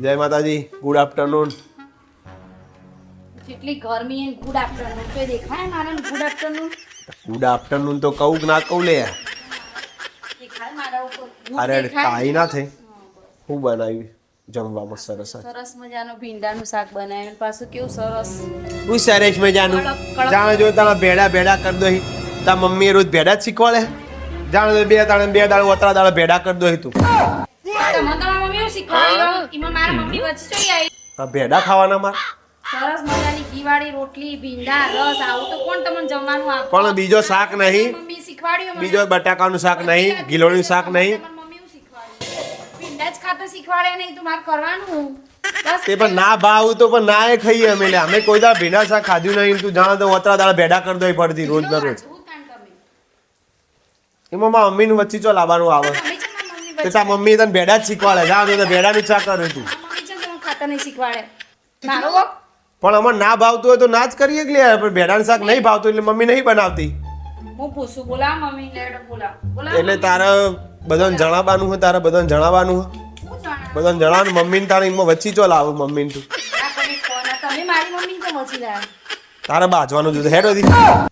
જય માતાજી. Good afternoon. કેટલી ગરમી અને ગુડ આફ્ટરનૂન તો દેખાય મારા ગુડ આફ્ટરનૂન. ગુડ આફ્ટરનૂન તો કહું કે ના કહું લે. દેખાય મારા ઉપર અરે કાંઈ ના થઈ. હું બનાવી જમવામાં સરસ સરસ મજાનો ભીંડાનું શાક બનાવ્યું પાછું કેવું સરસ હું સરસ મજાનું જાણે જો તારા ભેડા ભેડા કરી દો તાર મમ્મી રોજ ભેડા જ શીખવાડે જાણે બે દાળ ઓતરા દાળ ભેડા કરી દો તું તમારા મમ્મી શીખવાડ્યું એમાં મારા મમ્મી વચ્ચે જોઈ આવી આ ભેડા ખાવાના માર સરસ મજાની ઘીવાળી રોટલી ભીંડા રસ આવું તો કોણ તમને જમવાનું આપે પણ બીજો શાક નહીં મમ્મી શીખવાડ્યું બીજો બટાકાનું શાક નહીં ગિલોળીનું શાક નહીં મમ્મી શીખવાડ્યું ભીંડા જ ખાતા શીખવાડે નહીં તો મારે કરવાનું બસ તે પણ ના ભાવ તો પણ ના એ ખાઈએ અમે લે અમે કોઈ દાળ ભીંડા શાક ખાધું નહીં તું જાણે તો ઓતરા દાળ ભેડા કરી દો પડતી રોજ ના રોજ એમાં મારા મમ્મીનું વચ્ચે ચો લાવવાનું આવે તે તાર મમ્મી તને ભેડા જ શીખવાડે જા તો ભેડાનું શાક કરે તું ખાતા નહીં શીખવાડે મારો પણ અમારે ના ભાવતું હોય તો ના જ કરીએ કે લે પણ ભેડાનું શાક નહીં ભાવતું એટલે મમ્મી નહીં બનાવતી હું પૂછું બોલા મમ્મી લેડો બોલા એટલે તારે બધાને જણાવવાનું હોય તારે બધાને જણાવવાનું હોય બધાને જણાવવાનું મમ્મીને તારે એમાં વચ્ચે ચો લાવ મમ્મીને તું તમે મારી મમ્મી તો મચી રહ્યા તારે બાજવાનું જોતું હેડો દી